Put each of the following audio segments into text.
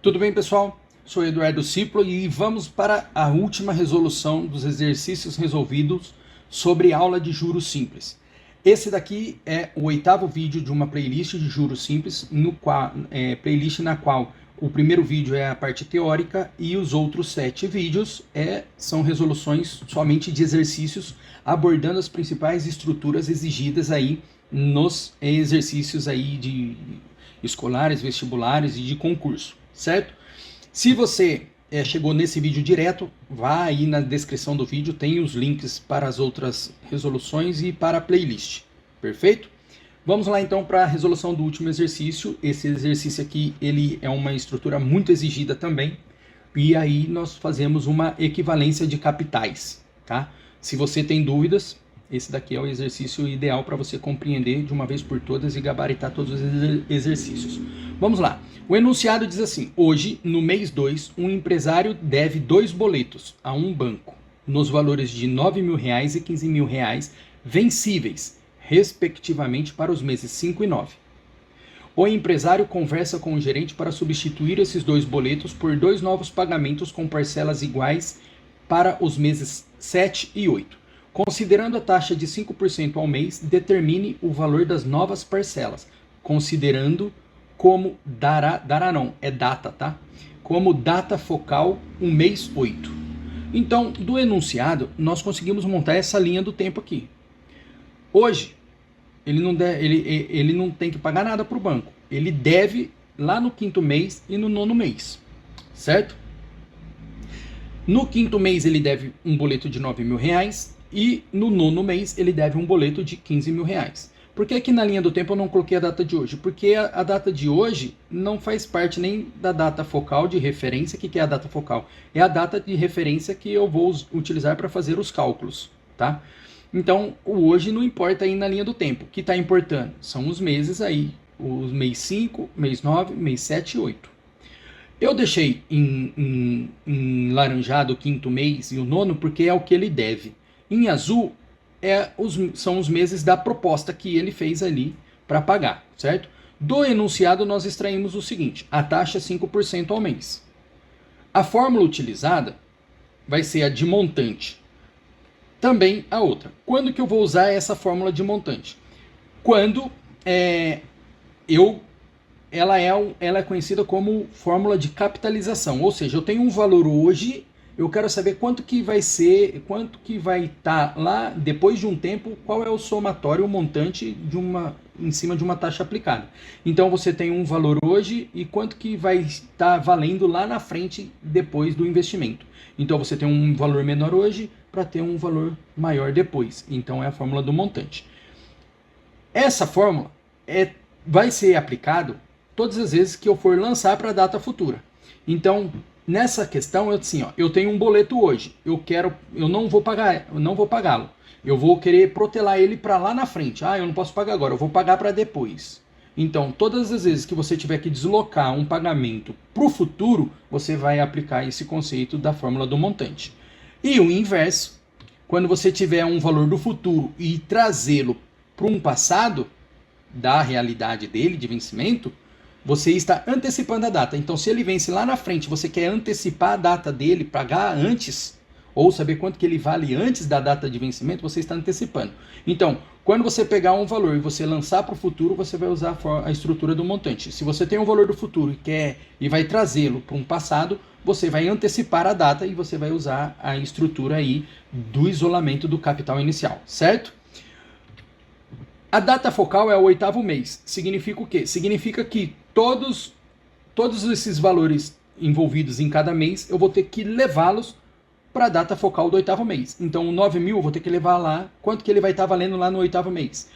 Tudo bem, pessoal? Sou Eduardo Ciplo e vamos para a última resolução dos exercícios resolvidos sobre aula de juros simples. Esse daqui é o 8º vídeo de uma playlist de juros simples, playlist na qual o primeiro vídeo é a parte teórica e os outros 7 vídeos são resoluções somente de exercícios abordando as principais estruturas exigidas aí nos exercícios aí de escolares, vestibulares e de concurso. Certo? Se você chegou nesse vídeo direto, vá aí na descrição do vídeo, tem os links para as outras resoluções e para a playlist. Perfeito? Vamos lá então para a resolução do último exercício. Esse exercício aqui, ele é uma estrutura muito exigida também. E aí nós fazemos uma equivalência de capitais, tá? Se você tem dúvidas, esse daqui é o exercício ideal para você compreender de uma vez por todas e gabaritar todos os exercícios. Vamos lá. O enunciado diz assim: hoje, no mês 2, um empresário deve 2 boletos a um banco, nos valores de R$ 9.000 e R$ 15.000, vencíveis, respectivamente, para os meses 5 e 9. O empresário conversa com o gerente para substituir esses 2 boletos por 2 novos pagamentos com parcelas iguais para os meses 7 e 8. Considerando a taxa de 5% ao mês, determine o valor das novas parcelas, considerando como data, tá? Como data focal o mês 8. Então, do enunciado, nós conseguimos montar essa linha do tempo aqui. Hoje, ele não tem que pagar nada para o banco. Ele deve lá no 5º mês e no 9º mês, certo? No 5º mês ele deve um boleto de R$ 9.000 e no 9º mês ele deve um boleto de R$ 15.000. Por que aqui na linha do tempo eu não coloquei a data de hoje? Porque a data de hoje não faz parte nem da data focal de referência. O que é a data focal? É a data de referência que eu vou utilizar para fazer os cálculos, tá? Então, o hoje não importa aí na linha do tempo. O que está importando são os meses aí, os mês 5, mês 9, mês 7 e 8. Eu deixei em laranjado o 5º mês e o 9º porque é o que ele deve. Em azul são os meses da proposta que ele fez ali para pagar, certo? Do enunciado nós extraímos o seguinte: a taxa é 5% ao mês. A fórmula utilizada vai ser a de montante. Também a outra. Quando que eu vou usar essa fórmula de montante? Quando ela é conhecida como fórmula de capitalização, ou seja, eu tenho um valor hoje, eu quero saber quanto que vai estar lá depois de um tempo, qual é o somatório, o montante em cima de uma taxa aplicada. Então você tem um valor hoje e quanto que vai estar valendo lá na frente depois do investimento. Então você tem um valor menor hoje para ter um valor maior depois. Então é a fórmula do montante. Essa fórmula vai ser aplicado todas as vezes que eu for lançar para a data futura. Então, nessa questão, eu tenho um boleto hoje, eu não vou pagá-lo. Eu vou querer protelar ele para lá na frente. Eu não posso pagar agora, eu vou pagar para depois. Então, todas as vezes que você tiver que deslocar um pagamento para o futuro, você vai aplicar esse conceito da fórmula do montante. E o inverso, quando você tiver um valor do futuro e trazê-lo para um passado, da realidade dele, de vencimento, você está antecipando a data. Então, se ele vence lá na frente, você quer antecipar a data dele, pagar antes, ou saber quanto que ele vale antes da data de vencimento, você está antecipando. Então, quando você pegar um valor e você lançar para o futuro, você vai usar a estrutura do montante. Se você tem um valor do futuro e vai trazê-lo para um passado, você vai antecipar a data e você vai usar a estrutura aí do isolamento do capital inicial, certo? A data focal é o 8º mês. Significa o quê? Significa que todos esses valores envolvidos em cada mês, eu vou ter que levá-los para a data focal do 8º mês. Então, o 9.000 eu vou ter que levar lá, quanto que ele vai estar valendo lá no 8º mês.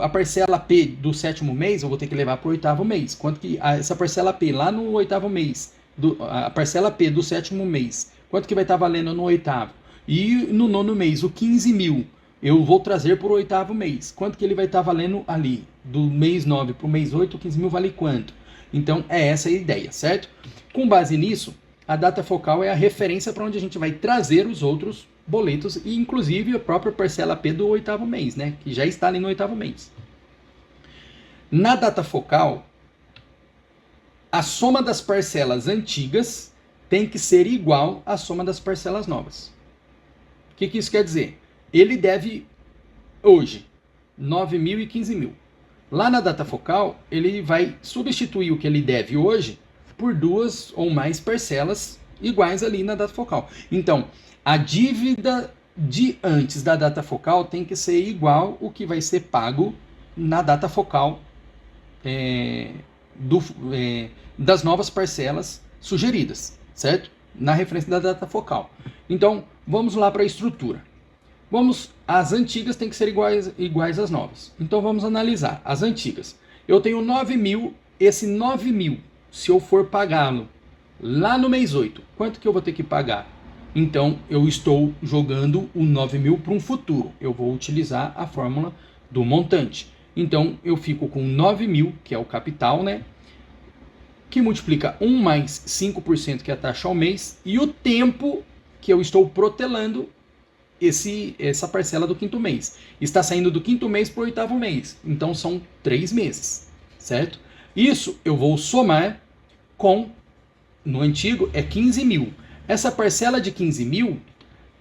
A parcela P do 7º mês, eu vou ter que levar para o 8º mês. Quanto que essa parcela P lá no 8º mês, a parcela P do 7º mês, quanto que vai estar valendo no 8º? E no 9º mês, o 15.000. Eu vou trazer para o 8º mês. Quanto que ele vai estar valendo ali? Do mês 9 para o mês 8, 15.000 vale quanto? Então, é essa a ideia, certo? Com base nisso, a data focal é a referência para onde a gente vai trazer os outros boletos e, inclusive, a própria parcela P do 8º mês, né? Que já está ali no 8º mês. Na data focal, a soma das parcelas antigas tem que ser igual à soma das parcelas novas. O que isso quer dizer? Ele deve, hoje, 9 mil e 15 mil. Lá na data focal, ele vai substituir o que ele deve hoje por 2 ou mais parcelas iguais ali na data focal. Então, a dívida de antes da data focal tem que ser igual o que vai ser pago na data focal das novas parcelas sugeridas, certo? Na referência da data focal. Então, vamos lá para a estrutura. As antigas têm que ser iguais às novas. Então, vamos analisar. As antigas. Eu tenho 9 mil, esse 9 mil, se eu for pagá-lo lá no mês 8, quanto que eu vou ter que pagar? Então, eu estou jogando o 9 mil para um futuro. Eu vou utilizar a fórmula do montante. Então, eu fico com 9 mil, que é o capital, né? Que multiplica 1 mais 5%, que é a taxa ao mês, e o tempo que eu estou protelando essa parcela do quinto mês. Está saindo do quinto mês para o oitavo mês. Então, são 3 meses, certo? Isso eu vou somar com, no antigo, é 15 mil. Essa parcela de 15 mil,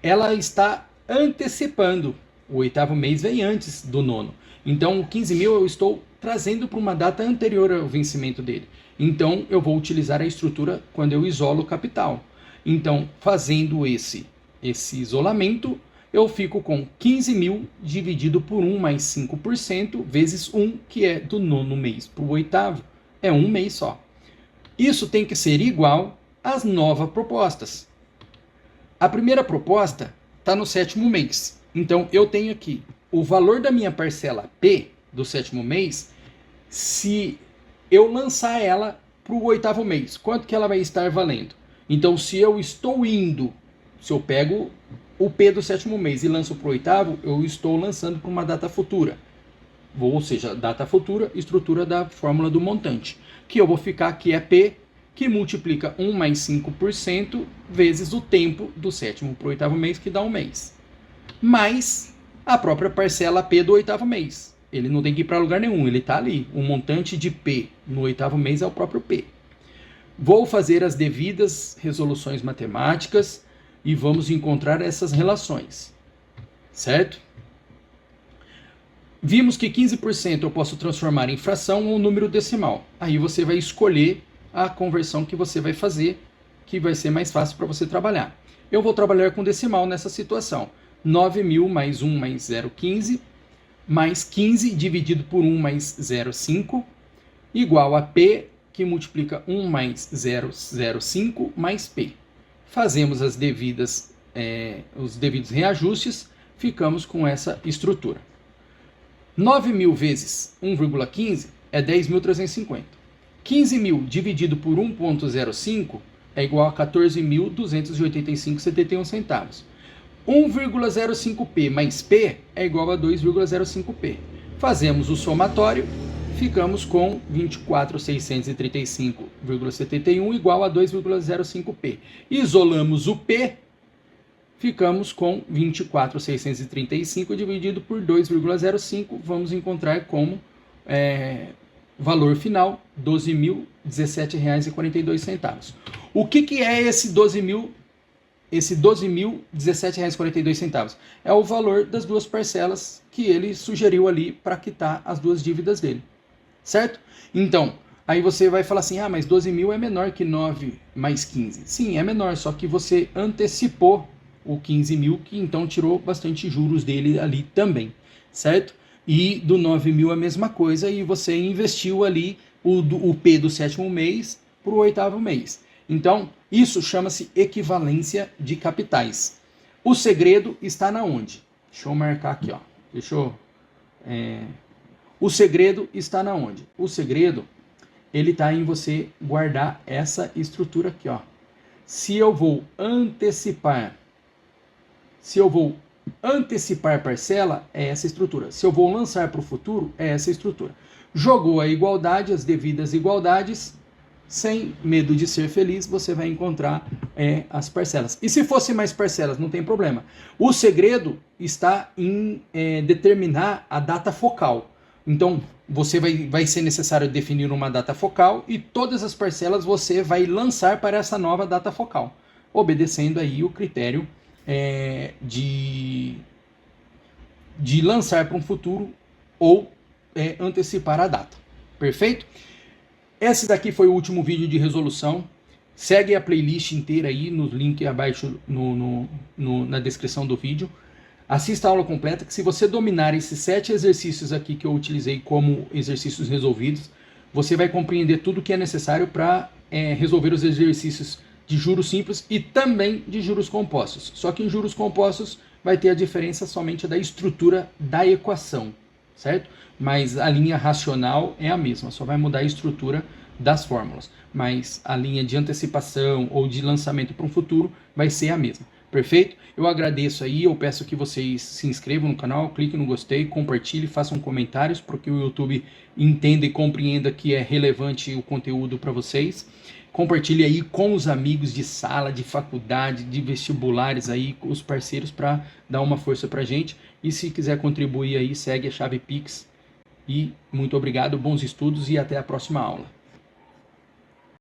ela está antecipando. O oitavo mês vem antes do nono. Então, o 15 mil eu estou trazendo para uma data anterior ao vencimento dele. Então, eu vou utilizar a estrutura quando eu isolo o capital. Então, fazendo esse isolamento, eu fico com 15 mil dividido por 1 mais 5% vezes 1, que é do nono mês para o oitavo. É um mês só. Isso tem que ser igual às novas propostas. A primeira proposta está no sétimo mês. Então, eu tenho aqui o valor da minha parcela P do sétimo mês, se eu lançar ela para o oitavo mês, quanto que ela vai estar valendo? Então, se eu pego o P do sétimo mês e lanço para o oitavo, eu estou lançando para uma data futura. Ou seja, data futura, estrutura da fórmula do montante. Que eu vou ficar que é P, que multiplica 1 mais 5% vezes o tempo do sétimo para o oitavo mês, que dá um mês. Mais a própria parcela P do oitavo mês. Ele não tem que ir para lugar nenhum, ele está ali. O montante de P no oitavo mês é o próprio P. Vou fazer as devidas resoluções matemáticas e vamos encontrar essas relações, certo? Vimos que 15% eu posso transformar em fração ou número decimal. Aí você vai escolher a conversão que você vai fazer, que vai ser mais fácil para você trabalhar. Eu vou trabalhar com decimal nessa situação. 9 mil mais 1 mais 0,15 mais 15 dividido por 1 mais 0,5 igual a P, que multiplica 1 mais 0,05 mais P. Fazemos os devidos reajustes, ficamos com essa estrutura. 9 mil vezes 1,15 é 10.350. 15 mil dividido por 1,05 é igual a 14.285,71 centavos. 1,05P mais P é igual a 2,05P. Fazemos o somatório, ficamos com 24.635,71 igual a 2,05P. Isolamos o P, ficamos com 24.635 dividido por 2,05. Vamos encontrar como valor final R$ 12.017,42. O que é esse R$ 12.017,42? É o valor das duas parcelas que ele sugeriu ali para quitar as duas dívidas dele, certo? Então, aí você vai falar assim, mas 12 mil é menor que 9 mais 15. Sim, é menor, só que você antecipou o 15 mil, que então tirou bastante juros dele ali também, certo? E do 9 mil a mesma coisa, e você investiu ali o P do sétimo mês para o oitavo mês. Então, isso chama-se equivalência de capitais. O segredo está na onde? Deixa eu marcar aqui, ó. O segredo está na onde? O segredo, ele está em você guardar essa estrutura aqui, ó. Se eu vou antecipar parcela, é essa estrutura. Se eu vou lançar para o futuro, é essa estrutura. Jogou a igualdade, as devidas igualdades, sem medo de ser feliz, você vai encontrar as parcelas. E se fosse mais parcelas, não tem problema. O segredo está em determinar a data focal. Então, vai ser necessário definir uma data focal e todas as parcelas você vai lançar para essa nova data focal, obedecendo aí o critério de lançar para um futuro ou antecipar a data. Perfeito? Esse daqui foi o último vídeo de resolução. Segue a playlist inteira aí no link abaixo na descrição do vídeo. Assista a aula completa, que se você dominar esses 7 exercícios aqui que eu utilizei como exercícios resolvidos, você vai compreender tudo o que é necessário para resolver os exercícios de juros simples e também de juros compostos. Só que em juros compostos vai ter a diferença somente da estrutura da equação, certo? Mas a linha racional é a mesma, só vai mudar a estrutura das fórmulas. Mas a linha de antecipação ou de lançamento para um futuro vai ser a mesma. Perfeito? Eu agradeço aí, eu peço que vocês se inscrevam no canal, cliquem no gostei, compartilhem, façam comentários para que o YouTube entenda e compreenda que é relevante o conteúdo para vocês. Compartilhe aí com os amigos de sala, de faculdade, de vestibulares aí, os parceiros, para dar uma força pra gente. E se quiser contribuir aí, segue a chave Pix. E muito obrigado, bons estudos e até a próxima aula.